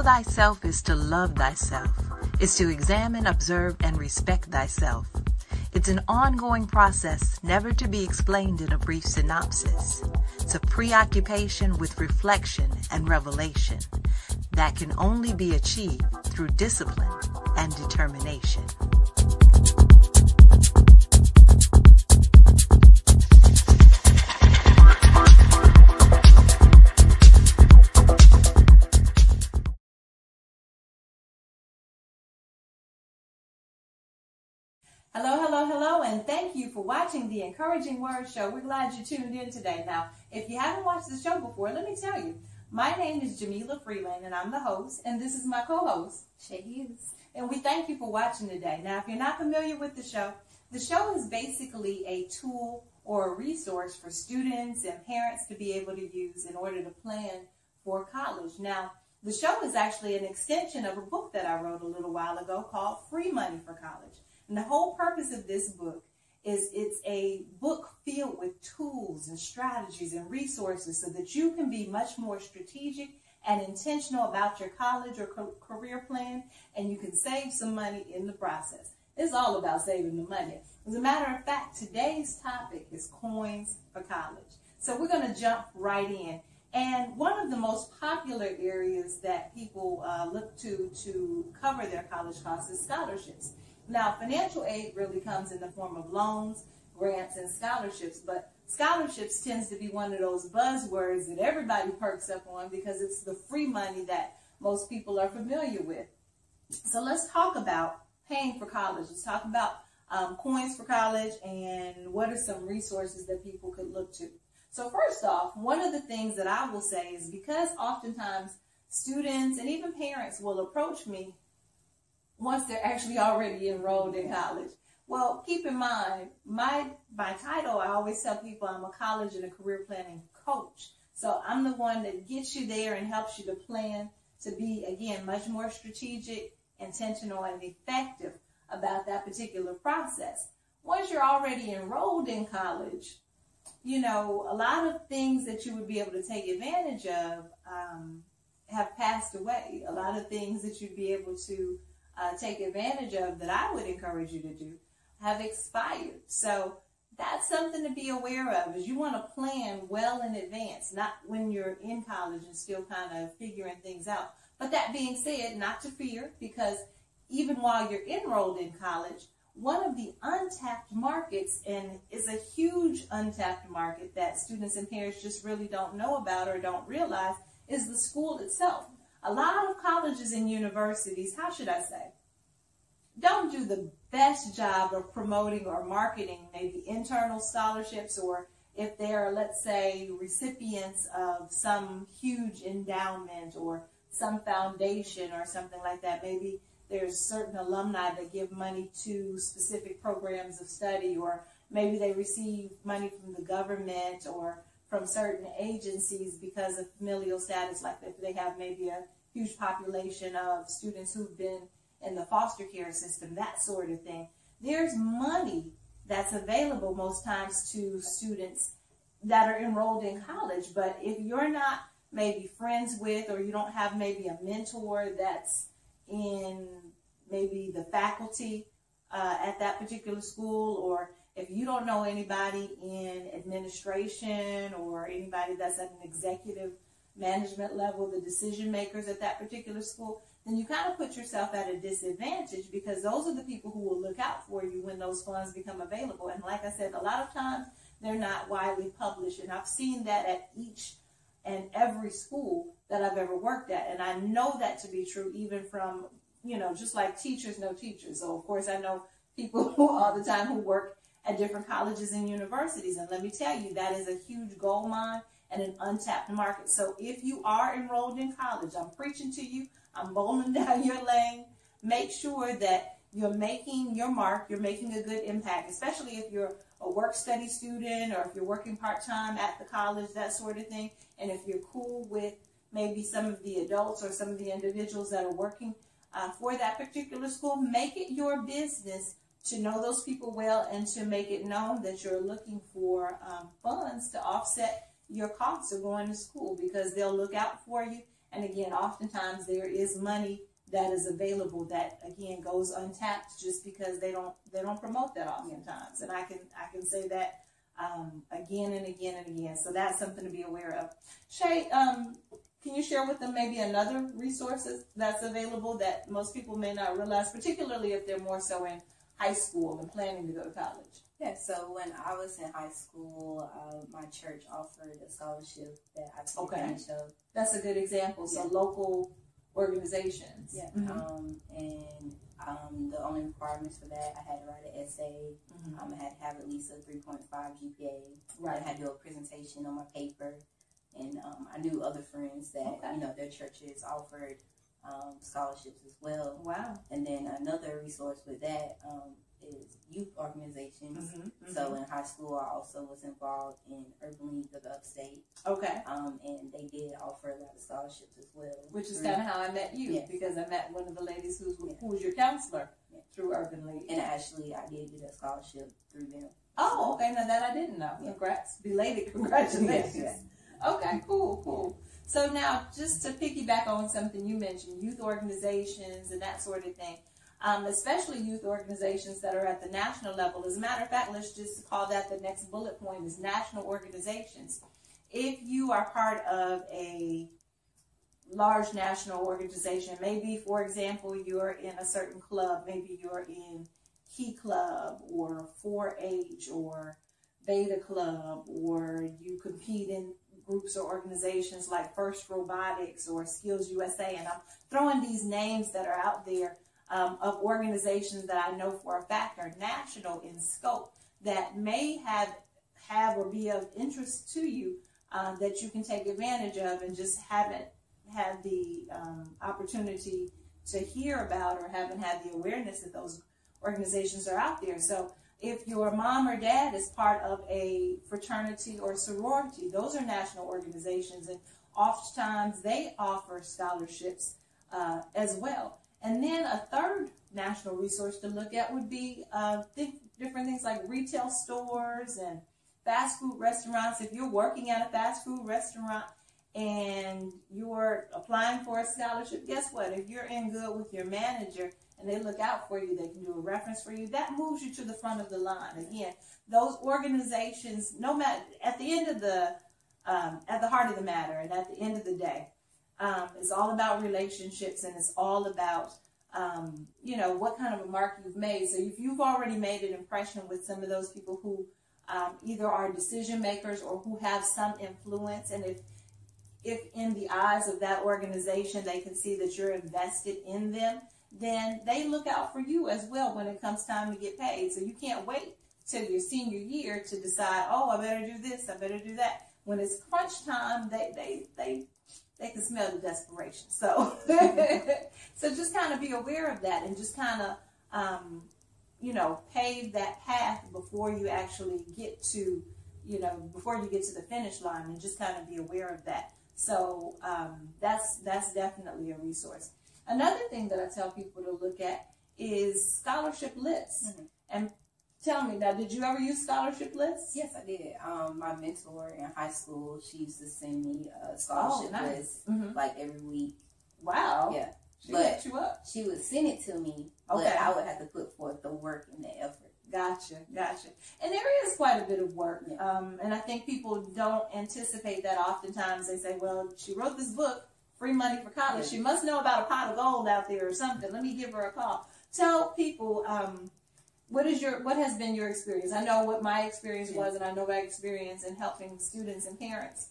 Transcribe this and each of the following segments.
thyself is to love thyself, is to examine, observe, and respect thyself. It's an ongoing process, never to be explained in a brief synopsis. It's a preoccupation with reflection and revelation that can only be achieved through discipline and determination. Hello, and thank you for watching the Encouraging Word Show. We're glad you tuned in today. Now, if you haven't watched the show before, let me tell you, my name is Jamila Freeland, and I'm the host, and this is my co-host, Shay Hughes. And we thank you for watching today. Now, if you're not familiar with the show is basically a tool or a resource for students and parents to be able to use in order to plan for college. Now, the show is actually an extension of a book that I wrote a little while ago called Free Money for College. And the whole purpose of this book is it's a book filled with tools and strategies and resources so that you can be much more strategic and intentional about your college or career plan, and you can save some money in the process. It's all about saving the money. As a matter of fact, today's topic is coins for college. So we're going to jump right in. And one of the most popular areas that people look to cover their college costs is scholarships. Now, financial aid really comes in the form of loans, grants, and scholarships, but scholarships tends to be one of those buzzwords that everybody perks up on because it's the free money that most people are familiar with. So let's talk about paying for college. Let's talk about coins for college and what are some resources that people could look to. So first off, one of the things that I will say is because oftentimes students and even parents will approach me once they're actually already enrolled in college. Well, keep in mind, my title, I always tell people I'm a college and a career planning coach. So I'm the one that gets you there and helps you to plan to be, again, much more strategic, intentional, and effective about that particular process. Once you're already enrolled in college, you know, a lot of things that you would be able to take advantage of have passed away. A lot of things that you'd be able to take advantage of that I would encourage you to do have expired. So that's something to be aware of, is you want to plan well in advance, not when you're in college and still kind of figuring things out. But that being said, not to fear, because even while you're enrolled in college, one of the untapped markets, and is a huge untapped market that students and parents just really don't know about or don't realize, is the school itself. A lot of colleges and universities, how should I say, don't do the best job of promoting or marketing maybe internal scholarships, or if they're, let's say, recipients of some huge endowment or some foundation or something like that. Maybe there's certain alumni that give money to specific programs of study, or maybe they receive money from the government or from certain agencies because of familial status, like if they have maybe a huge population of students who've been in the foster care system, that sort of thing. There's money that's available most times to students that are enrolled in college, but if you're not maybe friends with, or you don't have maybe a mentor that's in maybe the faculty at that particular school, or if you don't know anybody in administration or anybody that's at an executive management level, the decision makers at that particular school, then you kind of put yourself at a disadvantage, because those are the people who will look out for you when those funds become available. And like I said, a lot of times they're not widely published, and I've seen that at each and every school that I've ever worked at. And I know that to be true even from, you know, just like teachers know teachers. So of course I know people who all the time who work at different colleges and universities. And let me tell you, that is a huge gold mine and an untapped market. So if you are enrolled in college, I'm preaching to you, I'm bowling down your lane. Make sure that you're making your mark, you're making a good impact, especially if you're a work-study student or if you're working part-time at the college, that sort of thing. And if you're cool with maybe some of the adults or some of the individuals that are working for that particular school, make it your business to know those people well and to make it known that you're looking for funds to offset your costs of going to school, because they'll look out for you And again, oftentimes there is money that is available that again goes untapped just because they don't promote that oftentimes. And I can say that again and again and again. So that's something to be aware of. Shay, can you share with them maybe another resources that's available that most people may not realize, particularly if they're more so in high school and planning to go to college? Yeah, so when I was in high school, my church offered a scholarship that I took advantage of. That's a good example. So local organizations. Yeah. The only requirements for that, I had to write an essay. I had to have at least a 3.5 GPA. Right. I had to do a presentation on my paper. And I knew other friends that, their churches offered scholarships as well. Wow. And then another resource with that is youth organizations. So in high school, I also was involved in Urban League of the Upstate. Okay. And they did offer a lot of scholarships as well. Which is kind of how I met you, because I met one of the ladies who was your counselor through Urban League. And actually, I did get a scholarship through them. Oh, okay. Now that I didn't know. Congrats. Belated congratulations. Okay, cool. So now, just to piggyback on something you mentioned, youth organizations and that sort of thing, especially youth organizations that are at the national level. As a matter of fact, let's just call that the next bullet point is national organizations. If you are part of a large national organization, maybe, for example, you're in a certain club, maybe you're in Key Club or 4-H or Beta Club, or you compete in groups or organizations like First Robotics or Skills USA, and I'm throwing these names that are out there of organizations that I know for a fact are national in scope that may have or be of interest to you that you can take advantage of and just haven't had the opportunity to hear about or haven't had the awareness that those organizations are out there. So if your mom or dad is part of a fraternity or sorority, those are national organizations, and oftentimes they offer scholarships as well. And then a third national resource to look at would be different things like retail stores and fast food restaurants. If you're working at a fast food restaurant and you're applying for a scholarship, guess what? If you're in good with your manager and they look out for you, they can do a reference for you, that moves you to the front of the line. Again, those organizations, no matter, at the end of at the heart of the matter and at the end of the day, it's all about relationships, and it's all about, what kind of a mark you've made. So if you've already made an impression with some of those people who either are decision makers or who have some influence, and if in the eyes of that organization they can see that you're invested in them, then they look out for you as well when it comes time to get paid. So you can't wait till your senior year to decide, oh, I better do this, I better do that. When it's crunch time, they can smell the desperation. So, so just kind of be aware of that and just kind of, pave that path before you actually get to, before you get to the finish line, and just kind of be aware of that. So that's definitely a resource. Another thing that I tell people to look at is scholarship lists. And tell me now, did you ever use scholarship lists? Yes, I did. My mentor in high school, she used to send me a scholarship list like every week. Wow. Yeah. She hooked you up. She would send it to me, but I would have to put forth the work and the effort. Gotcha. And there is quite a bit of work. And I think people don't anticipate that oftentimes. They say, well, she wrote this book, Free Money for College. She must know about a pot of gold out there or something. Let me give her a call. Tell people, what has been your experience? I know what my experience was, and I know my experience in helping students and parents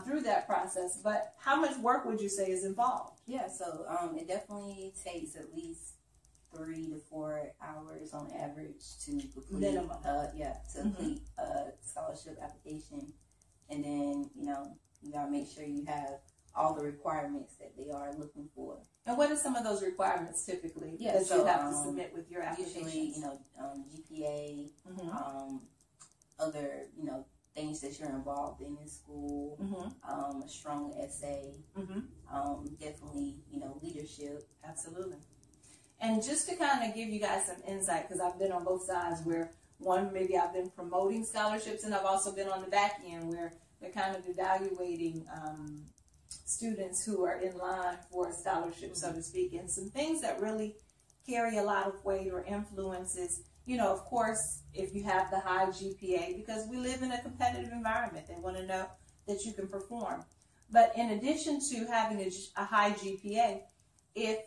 through that process. But how much work would you say is involved? Yeah, so it definitely takes at least 3 to 4 hours on average to complete minimum. Complete a scholarship application, and then you gotta make sure you have all the requirements that they are looking for. And what are some of those requirements typically that you have to submit with your application? Usually, GPA, other, things that you're involved in school, a strong essay, definitely, leadership. Absolutely. And just to kind of give you guys some insight, because I've been on both sides where maybe I've been promoting scholarships, and I've also been on the back end where they're kind of evaluating students who are in line for a scholarship, so to speak, and some things that really carry a lot of weight or influences. You know, of course, if you have the high GPA, because we live in a competitive environment, they want to know that you can perform. But in addition to having a high GPA, if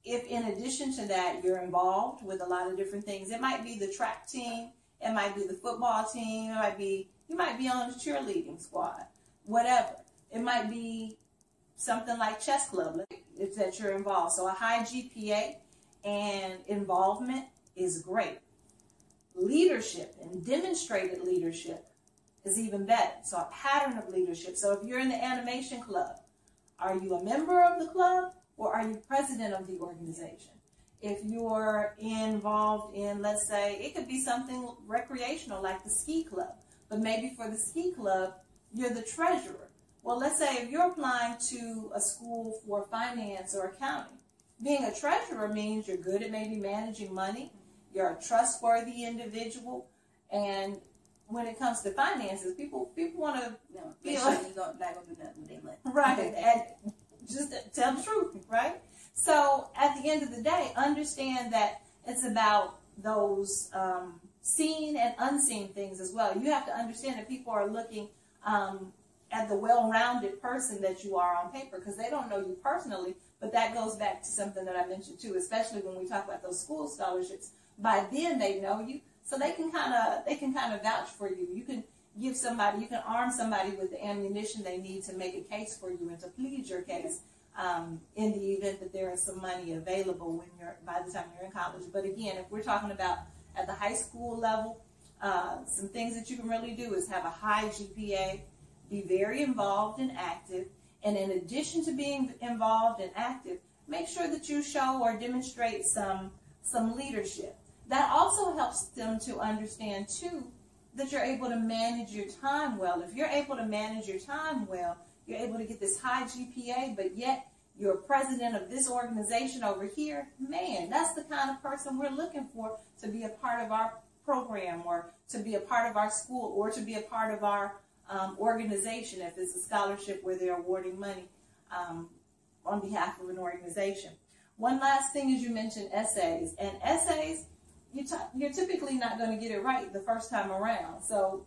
in addition to that you're involved with a lot of different things, it might be the track team, it might be the football team, you might be on the cheerleading squad, whatever. It might be something like chess club, if that you're involved. So a high GPA and involvement is great. Leadership and demonstrated leadership is even better. So a pattern of leadership. So if you're in the animation club, are you a member of the club or are you president of the organization? If you're involved in, let's say, it could be something recreational like the ski club, but maybe for the ski club, you're the treasurer. Well, let's say if you're applying to a school for finance or accounting, being a treasurer means you're good at maybe managing money, you're a trustworthy individual, and when it comes to finances, people want to make sure you're not going to do nothing with their money. Right, and just tell the truth, right? So at the end of the day, understand that it's about those seen and unseen things as well. You have to understand that people are looking at the well-rounded person that you are on paper, because they don't know you personally, but that goes back to something that I mentioned too, especially when we talk about those school scholarships. By then they know you, so they can kind of vouch for you. You can give somebody, you can arm somebody with the ammunition they need to make a case for you and to plead your case in the event that there is some money available by the time you're in college. But again, if we're talking about at the high school level, some things that you can really do is have a high GPA, be very involved and active, and in addition to being involved and active, make sure that you show or demonstrate some leadership. That also helps them to understand too that you're able to manage your time well. If you're able to manage your time well, you're able to get this high GPA, but yet you're president of this organization over here. Man, that's the kind of person we're looking for to be a part of our program, or to be a part of our school, or to be a part of our organization if it's a scholarship where they're awarding money on behalf of an organization. One last thing is you mentioned essays. And essays, you're typically not going to get it right the first time around. So,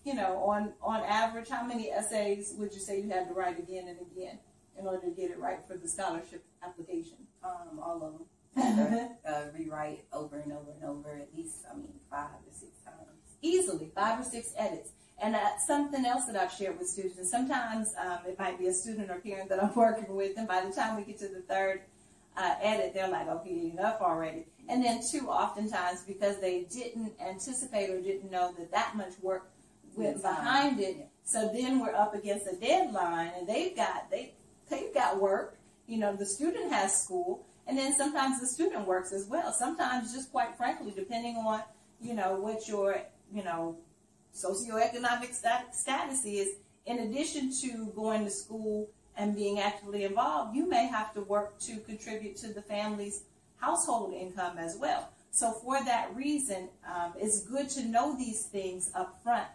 you know, on average, how many essays would you say you had to write again and again in order to get it right for the scholarship application? All of them. Rewrite over and over and over, at least, 5 to 6 times. Easily, 5 or 6 edits. And that's something else that I've shared with students. And sometimes it might be a student or parent that I'm working with, and by the time we get to the 3rd edit, they're like, okay, enough already. And then 2, oftentimes, because they didn't anticipate or didn't know that much work went behind it. So then we're up against a deadline, and they've got work. You know, the student has school, and then sometimes the student works as well. Sometimes, just quite frankly, depending on, you know, what your, you know, socioeconomic status is, in addition to going to school and being actively involved, you may have to work to contribute to the family's household income as well. So for that reason, it's good to know these things up front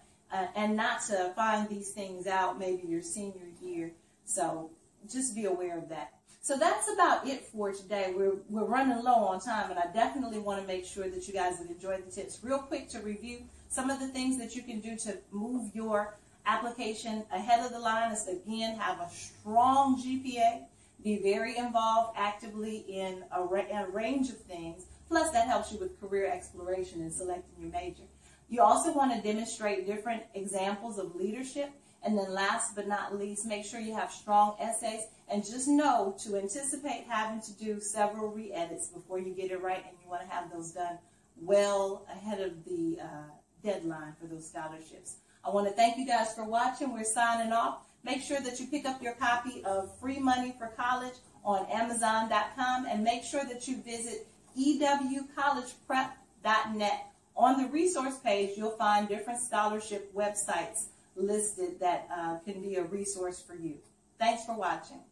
and not to find these things out maybe your senior year. So just be aware of that. So that's about it for today. We're running low on time, and I definitely want to make sure that you guys have enjoyed the tips. Real quick to review, some of the things that you can do to move your application ahead of the line is, again, have a strong GPA, be very involved actively in a range of things, plus that helps you with career exploration and selecting your major. You also want to demonstrate different examples of leadership, and then last but not least, make sure you have strong essays, and just know to anticipate having to do several re-edits before you get it right, and you want to have those done well ahead of the deadline for those scholarships. I want to thank you guys for watching. We're signing off. Make sure that you pick up your copy of Free Money for College on Amazon.com, and make sure that you visit ewcollegeprep.net. On the resource page, you'll find different scholarship websites listed that can be a resource for you. Thanks for watching.